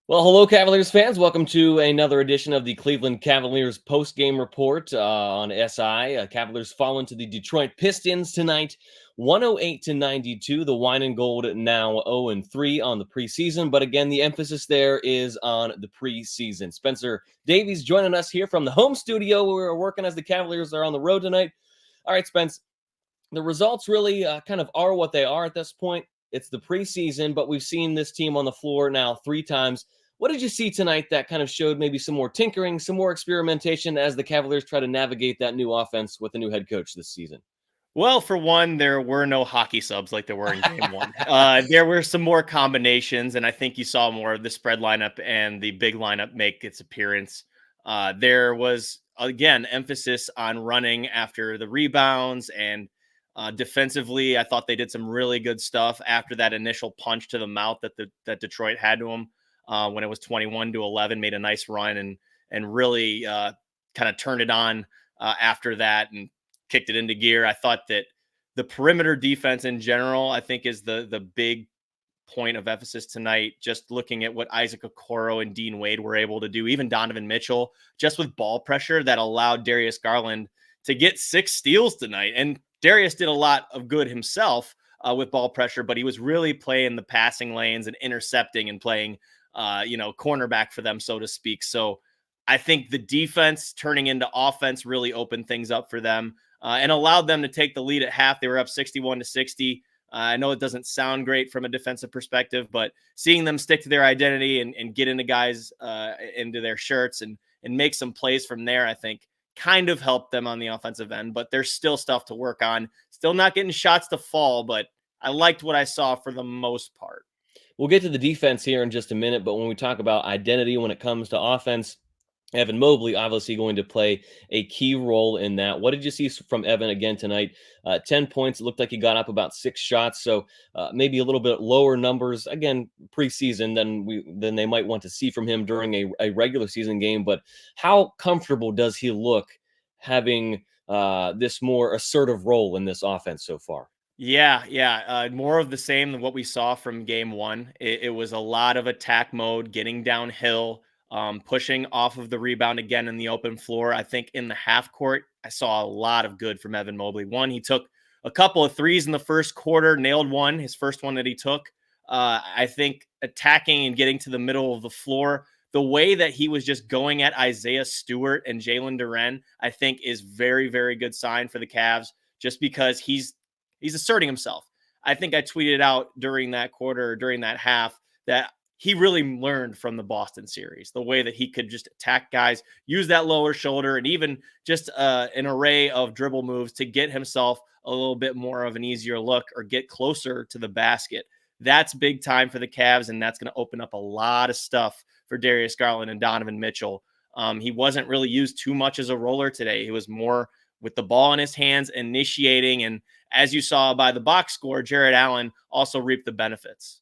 Well, hello, Cavaliers fans. Welcome to another edition of the Cleveland Cavaliers post-game report on SI. Cavaliers falling to the Detroit Pistons tonight, 108-92. The wine and gold now 0-3 on the preseason. But again, the emphasis there is on the preseason. Spencer Davies joining us here from the home studio where we're working as the Cavaliers are on the road tonight. All right, Spence, the results really kind of are what they are at this point. It's the preseason, but we've seen this team on the floor now 3 times. What did you see tonight that kind of showed maybe some more tinkering, some more experimentation as the Cavaliers try to navigate that new offense with a new head coach this season? Well, for one, there were no hockey subs like there were in game one. There were some more combinations, and I think you saw more of the spread lineup and the big lineup make its appearance. There was, again, emphasis on running after the rebounds, and defensively, I thought they did some really good stuff after that initial punch to the mouth that Detroit had to them when it was 21-11, made a nice run and really kind of turned it on after that and kicked it into gear. I thought that the perimeter defense in general, I think, is the big point of emphasis tonight. Just looking at what Isaac Okoro and Dean Wade were able to do, even Donovan Mitchell, just with ball pressure that allowed Darius Garland to get 6 steals tonight. And Darius did a lot of good himself with ball pressure, but he was really playing the passing lanes and intercepting and playing, cornerback for them, so to speak. So I think the defense turning into offense really opened things up for them. And allowed them to take the lead at half. They were up 61-60. I know it doesn't sound great from a defensive perspective, but seeing them stick to their identity and get into guys into their shirts and make some plays from there, I think kind of helped them on the offensive end. But there's still stuff to work on. Still not getting shots to fall, but I liked what I saw for the most part. We'll get to the defense here in just a minute, but when we talk about identity when it comes to offense, Evan Mobley obviously going to play a key role in that. What did you see from Evan again tonight? 10 points. It looked like he got up about 6 shots, so maybe a little bit lower numbers again preseason than they might want to see from him during a regular season game. But how comfortable does he look having this more assertive role in this offense so far? Yeah. More of the same than what we saw from game one. It was a lot of attack mode, getting downhill, pushing off of the rebound again in the open floor. I think in the half court, I saw a lot of good from Evan Mobley. One, he took a couple of threes in the first quarter, nailed one, his first one that he took. I think attacking and getting to the middle of the floor, the way that he was just going at Isaiah Stewart and Jalen Duren, I think is very, very good sign for the Cavs, just because he's asserting himself. I think I tweeted out during that quarter, during that half, that he really learned from the Boston series, the way that he could just attack guys, use that lower shoulder, and even just an array of dribble moves to get himself a little bit more of an easier look or get closer to the basket. That's big time for the Cavs, and that's going to open up a lot of stuff for Darius Garland and Donovan Mitchell. He wasn't really used too much as a roller today. He was more with the ball in his hands, initiating, and as you saw by the box score, Jarrett Allen also reaped the benefits.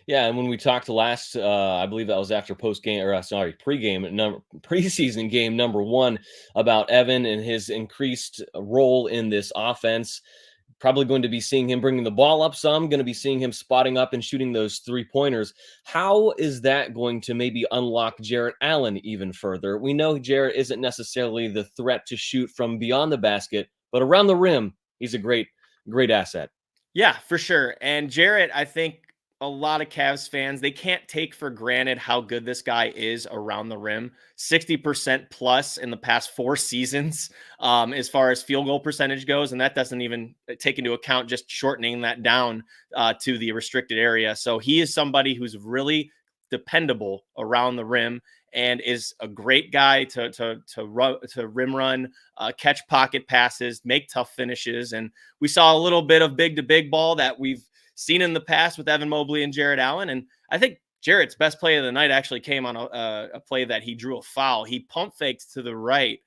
Yeah, and when we talked last, I believe that was after preseason game number 1 about Evan and his increased role in this offense. Probably going to be seeing him bringing the ball up some, going to be seeing him spotting up and shooting those 3-pointers. How is that going to maybe unlock Jarrett Allen even further? We know Jarrett isn't necessarily the threat to shoot from beyond the basket, but around the rim, he's a great asset. Yeah, for sure. And Jarrett, I think a lot of Cavs fans, they can't take for granted how good this guy is around the rim. 60% plus in the past 4 seasons as far as field goal percentage goes. And that doesn't even take into account just shortening that down to the restricted area. So he is somebody who's really dependable around the rim and is a great guy to rim run, catch pocket passes, make tough finishes. And we saw a little bit of big to big ball that we've seen in the past with Evan Mobley and Jarrett Allen. And I think Jarrett's best play of the night actually came on a play that he drew a foul. He pump faked to the right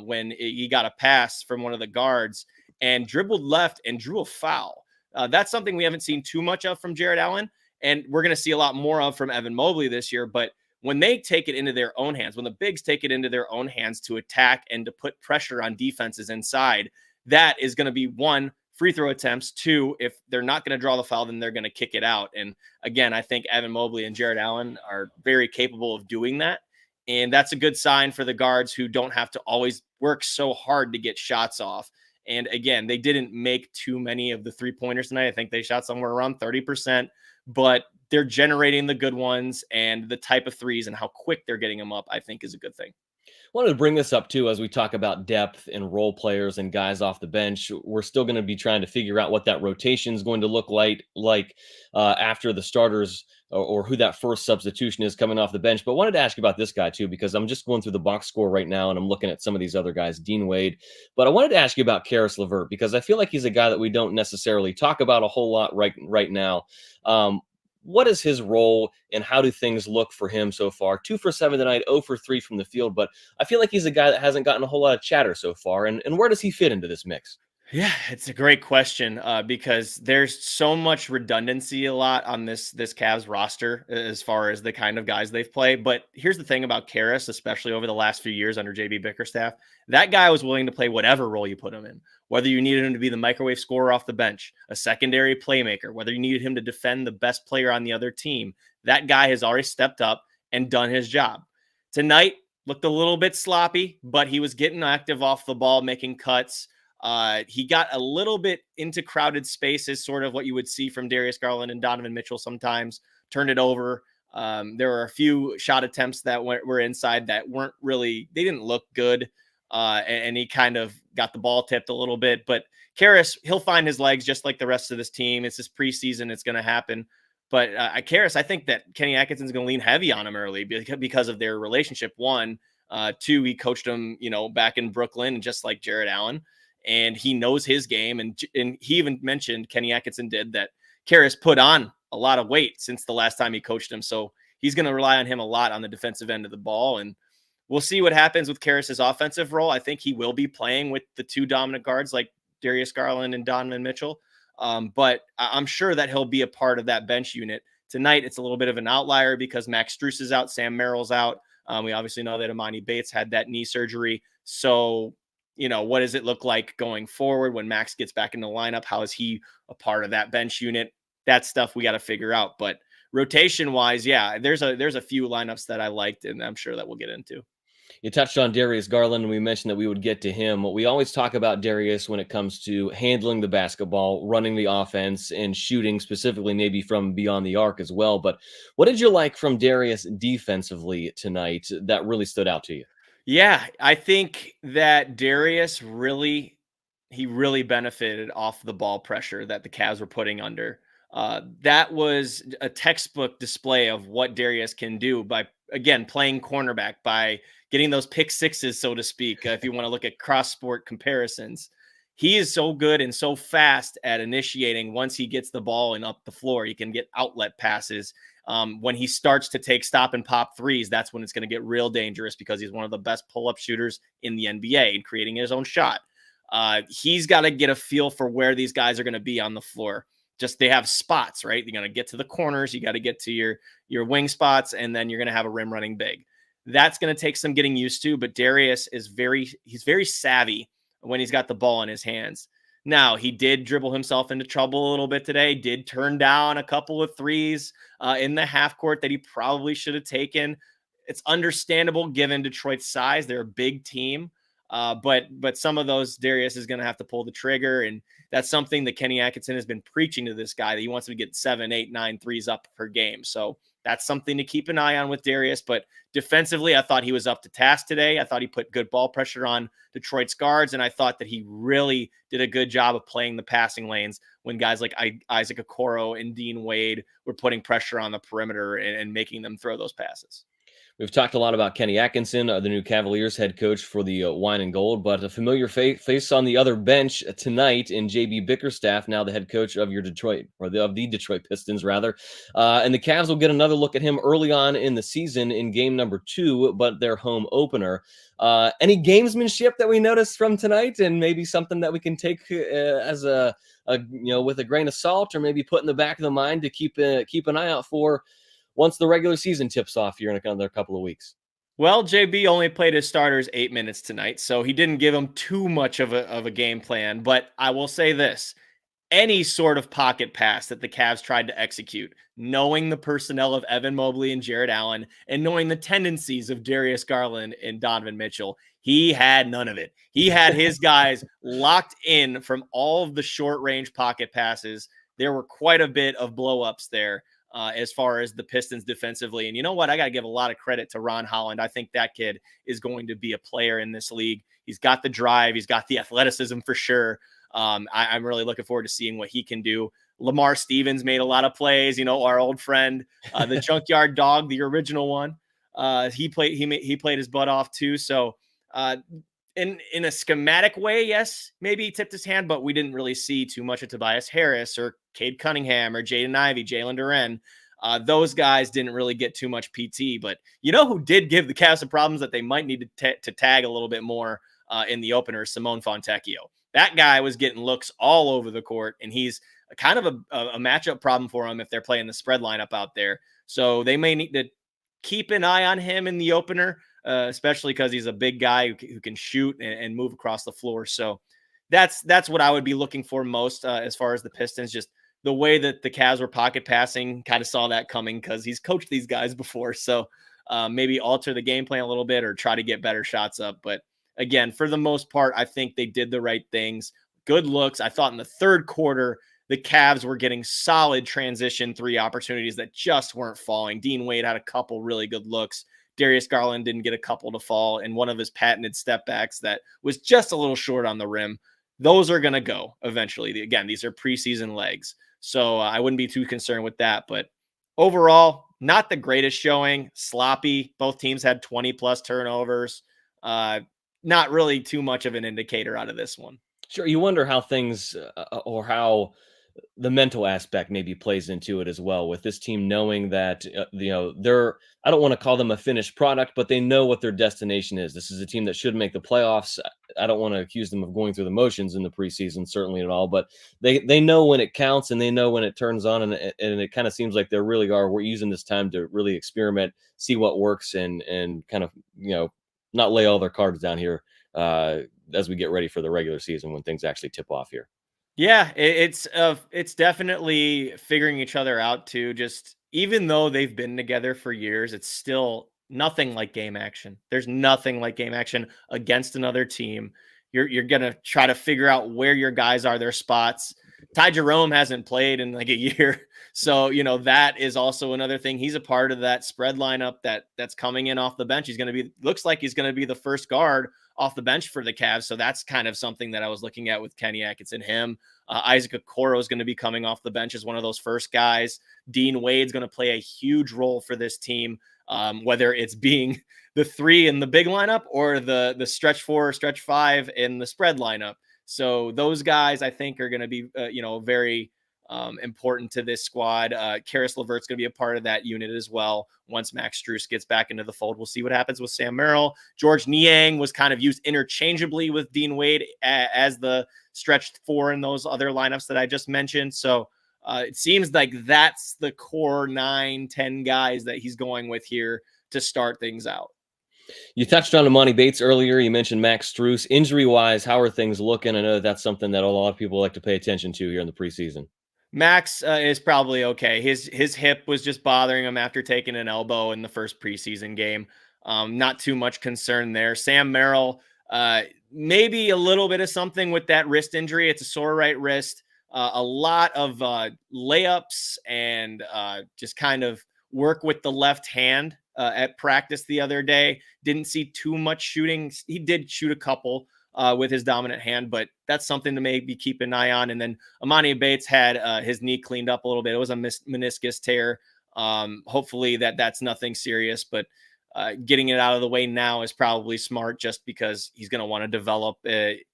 when he got a pass from one of the guards and dribbled left and drew a foul. That's something we haven't seen too much of from Jarrett Allen, and we're going to see a lot more of from Evan Mobley this year. But when they take it into their own hands, when the bigs take it into their own hands to attack and to put pressure on defenses inside, that is going to be, one, free throw attempts. 2, if they're not going to draw the foul, then they're going to kick it out. And again, I think Evan Mobley and Jarrett Allen are very capable of doing that. And that's a good sign for the guards who don't have to always work so hard to get shots off. And again, they didn't make too many of the 3-pointers tonight. I think they shot somewhere around 30%, but they're generating the good ones, and the type of threes and how quick they're getting them up, I think, is a good thing. Wanted to bring this up too as we talk about depth and role players and guys off the bench. We're still going to be trying to figure out what that rotation is going to look like after the starters or who that first substitution is coming off the bench. But wanted to ask you about this guy too, because I'm just going through the box score right now and I'm looking at some of these other guys, Dean Wade. But I wanted to ask you about Caris LeVert, because I feel like he's a guy that we don't necessarily talk about a whole lot right now. What is his role and how do things look for him so far? 2 for 7 tonight, 0 for 3 from the field, but I feel like he's a guy that hasn't gotten a whole lot of chatter so far. And where does he fit into this mix? Yeah, it's a great question because there's so much redundancy a lot on this Cavs roster as far as the kind of guys they've played. But here's the thing about Caris, especially over the last few years under JB Bickerstaff, that guy was willing to play whatever role you put him in, whether you needed him to be the microwave scorer off the bench, a secondary playmaker, whether you needed him to defend the best player on the other team. That guy has already stepped up and done his job. Tonight looked a little bit sloppy, but he was getting active off the ball, making cuts. He got a little bit into crowded spaces, sort of what you would see from Darius Garland and Donovan Mitchell sometimes, turned it over. There were a few shot attempts that were inside that weren't really, they didn't look good. And he kind of got the ball tipped a little bit. But Caris, he'll find his legs just like the rest of this team. It's his preseason. It's going to happen. But Caris, I think that Kenny Atkinson's going to lean heavy on him early because of their relationship. 1, 2, he coached him, back in Brooklyn, just like Jarrett Allen. And he knows his game. And he even mentioned, Kenny Atkinson did, that Caris put on a lot of weight since the last time he coached him. So he's going to rely on him a lot on the defensive end of the ball. And we'll see what happens with Caris's offensive role. I think he will be playing with the 2 dominant guards like Darius Garland and Donovan Mitchell. But I'm sure that he'll be a part of that bench unit. Tonight, it's a little bit of an outlier because Max Strus is out, Sam Merrill's out. We obviously know that Imani Bates had that knee surgery. So, what does it look like going forward when Max gets back in the lineup? How is he a part of that bench unit? That's stuff we got to figure out. But rotation wise, yeah, there's a few lineups that I liked, and I'm sure that we'll get into. You touched on Darius Garland, and we mentioned that we would get to him. We always talk about Darius when it comes to handling the basketball, running the offense, and shooting, specifically maybe from beyond the arc as well. But what did you like from Darius defensively tonight that really stood out to you? Yeah, I think that Darius really benefited off the ball pressure that the Cavs were putting under. That was a textbook display of what Darius can do by, again, playing cornerback, by getting those pick sixes, so to speak. If you want to look at cross-sport comparisons, he is so good and so fast at initiating. Once he gets the ball and up the floor, he can get outlet passes. When he starts to take stop and pop threes, that's when it's going to get real dangerous because he's one of the best pull-up shooters in the NBA and creating his own shot. He's got to get a feel for where these guys are going to be on the floor. Just they have spots, right? You're going to get to the corners. You got to get to your wing spots, and then you're going to have a rim running big. That's going to take some getting used to, but Darius is he's very savvy when he's got the ball in his hands. Now, he did dribble himself into trouble a little bit today, did turn down a couple of threes in the half court that he probably should have taken. It's understandable given Detroit's size. They're a big team. But some of those Darius is going to have to pull the trigger. And that's something that Kenny Atkinson has been preaching to this guy, that he wants him to get 7, 8, 9 threes up per game. So that's something to keep an eye on with Darius. But defensively, I thought he was up to task today. I thought he put good ball pressure on Detroit's guards. And I thought that he really did a good job of playing the passing lanes when guys like Isaac Okoro and Dean Wade were putting pressure on the perimeter and making them throw those passes. We've talked a lot about Kenny Atkinson, the new Cavaliers head coach for the Wine and Gold, but a familiar face on the other bench tonight in JB Bickerstaff, now the head coach of your Detroit, or of the Detroit Pistons, rather. And the Cavs will get another look at him early on in the season in game number 2, but their home opener. Any gamesmanship that we noticed from tonight, and maybe something that we can take as a with a grain of salt, or maybe put in the back of the mind to keep an eye out for once the regular season tips off here in another couple of weeks? Well, JB only played his starters 8 minutes tonight, so he didn't give them too much of a game plan. But I will say this: any sort of pocket pass that the Cavs tried to execute, knowing the personnel of Evan Mobley and Jarrett Allen, and knowing the tendencies of Darius Garland and Donovan Mitchell, he had none of it. He had his guys locked in from all of the short range pocket passes. There were quite a bit of blowups there. As far as the Pistons defensively. And you know what? I got to give a lot of credit to Ron Holland. I think that kid is going to be a player in this league. He's got the drive. He's got the athleticism for sure. I'm really looking forward to seeing what he can do. Lamar Stevens made a lot of plays. You know, our old friend, the Junkyard Dog, the original one. He played his butt off too. So in a schematic way, yes, maybe he tipped his hand, but we didn't really see too much of Tobias Harris or Cade Cunningham or Jaden Ivey, Jalen Duren. Those guys didn't really get too much PT, but you know who did give the Cavs some problems that they might need to tag a little bit more in the opener? Simone Fontecchio. That guy was getting looks all over the court, and he's kind of a matchup problem for him if they're playing the spread lineup out there. So they may need to keep an eye on him in the opener, especially because he's a big guy who can shoot and move across the floor. So that's what I would be looking for most as far as the Pistons. Just the way that the Cavs were pocket passing, kind of saw that coming because he's coached these guys before. So maybe alter the game plan a little bit or try to get better shots up. But again, for the most part, I think they did the right things. Good looks. I thought in the third quarter, the Cavs were getting solid transition three opportunities that just weren't falling. Dean Wade had a couple really good looks. Darius Garland didn't get a couple to fall, and one of his patented step backs that was just a little short on the rim. Those are going to go eventually. Again, these are preseason legs. So I wouldn't be too concerned with that. But overall, not the greatest showing. Sloppy. Both teams had 20 plus turnovers. Not really too much of an indicator out of this one. Sure. You wonder how things or how the mental aspect maybe plays into it as well, with this team knowing that, they're, I don't want to call them a finished product, but they know what their destination is. This is a team that should make the playoffs. I don't want to accuse them of going through the motions in the preseason, certainly at all, but they know when it counts and they know when it turns on. And it kind of seems like we're using this time to really experiment, see what works and kind of, not lay all their cards down here as we get ready for the regular season when things actually tip off here. Yeah, it's definitely figuring each other out too. Just even though they've been together for years, it's still nothing like game action. There's nothing like game action against another team. You're gonna try to figure out where your guys are, their spots. Ty Jerome hasn't played in like a year, so that is also another thing. He's a part of that spread lineup that's coming in off the bench. Looks like he's gonna be the first guard off the bench for the Cavs. So that's kind of something that I was looking at with Kenny Atkinson. Him, Isaac Okoro is going to be coming off the bench as one of those first guys. Dean Wade's going to play a huge role for this team, whether it's being the three in the big lineup or the stretch 4, stretch 5 in the spread lineup. So those guys, I think, are going to be, very important to this squad. Caris LeVert's going to be a part of that unit as well. Once Max Strus gets back into the fold, we'll see what happens with Sam Merrill. George Niang was kind of used interchangeably with Dean Wade as the stretched 4 in those other lineups that I just mentioned. So it seems like that's the core 9-10 guys that he's going with here to start things out. You touched on Emoni Bates earlier. You mentioned Max Strus. Injury-wise, how are things looking? I know that's something that a lot of people like to pay attention to here in the preseason. Max is probably okay. His hip was just bothering him after taking an elbow in the first preseason game. Not too much concern there. Sam Merrill, maybe a little bit of something with that wrist injury. It's a sore right wrist. A lot of layups and just kind of work with the left hand at practice the other day. Didn't see too much shooting. He did shoot a couple with his dominant hand, but that's something to maybe keep an eye on. And then Emoni Bates had his knee cleaned up a little bit. It was a meniscus tear. Hopefully that's nothing serious, but getting it out of the way now is probably smart just because he's going to want to develop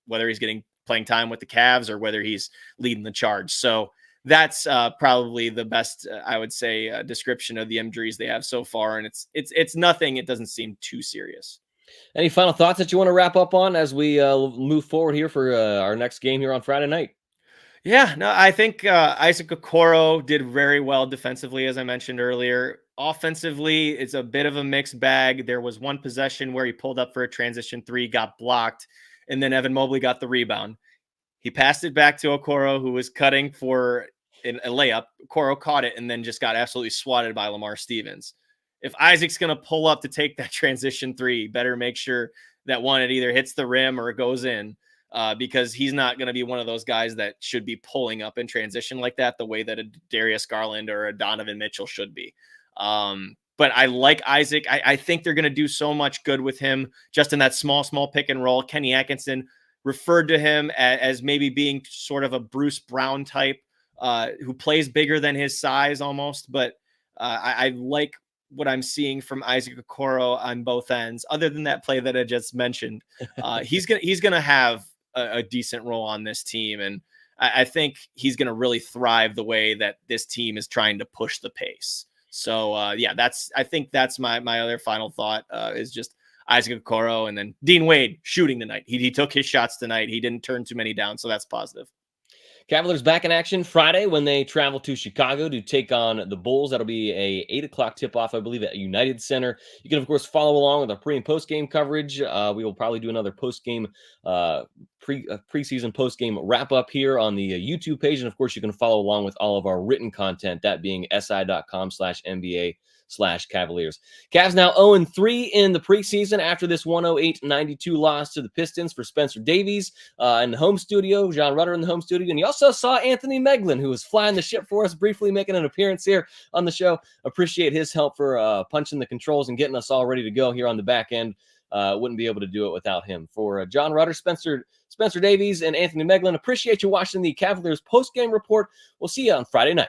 whether he's getting playing time with the Cavs or whether he's leading the charge. So that's probably the best, I would say, description of the injuries they have so far. And it's nothing. It doesn't seem too serious. Any final thoughts that you want to wrap up on as we move forward here for our next game here on Friday night? Yeah, no, I think Isaac Okoro did very well defensively, as I mentioned earlier. Offensively, it's a bit of a mixed bag. There was one possession where he pulled up for a transition three, got blocked, and then Evan Mobley got the rebound. He passed it back to Okoro, who was cutting for a layup. Okoro caught it and then just got absolutely swatted by Lamar Stevens. If Isaac's going to pull up to take that transition three, better make sure that one, it either hits the rim or it goes in, because he's not going to be one of those guys that should be pulling up in transition like that, the way that a Darius Garland or a Donovan Mitchell should be. But I like Isaac. I think they're going to do so much good with him just in that small pick and roll. Kenny Atkinson referred to him as maybe being sort of a Bruce Brown type, who plays bigger than his size almost. But I like what I'm seeing from Isaac Okoro on both ends. Other than that play that I just mentioned, he's gonna have a decent role on this team, and I think he's gonna really thrive the way that this team is trying to push the pace. So yeah, I think that's my other final thought, is just Isaac Okoro, and then Dean Wade shooting tonight. He took his shots tonight. He didn't turn too many down, so that's positive. Cavaliers back in action Friday when they travel to Chicago to take on the Bulls. That'll be a 8 o'clock tip-off, I believe, at United Center. You can, of course, follow along with our pre- and post-game coverage. We will probably do another post-game, preseason post-game wrap-up here on the YouTube page. And, of course, you can follow along with all of our written content, that being si.com/NBA/Cavaliers. Cavs now 0-3 in the preseason after this 108-92 loss to the Pistons for Spencer Davies in the home studio, John Rudder in the home studio. And you also saw Anthony Meglin, who was flying the ship for us, briefly making an appearance here on the show. Appreciate his help for punching the controls and getting us all ready to go here on the back end. Wouldn't be able to do it without him. For John Rudder, Spencer Davies, and Anthony Meglin, appreciate you watching the Cavaliers post-game report. We'll see you on Friday night.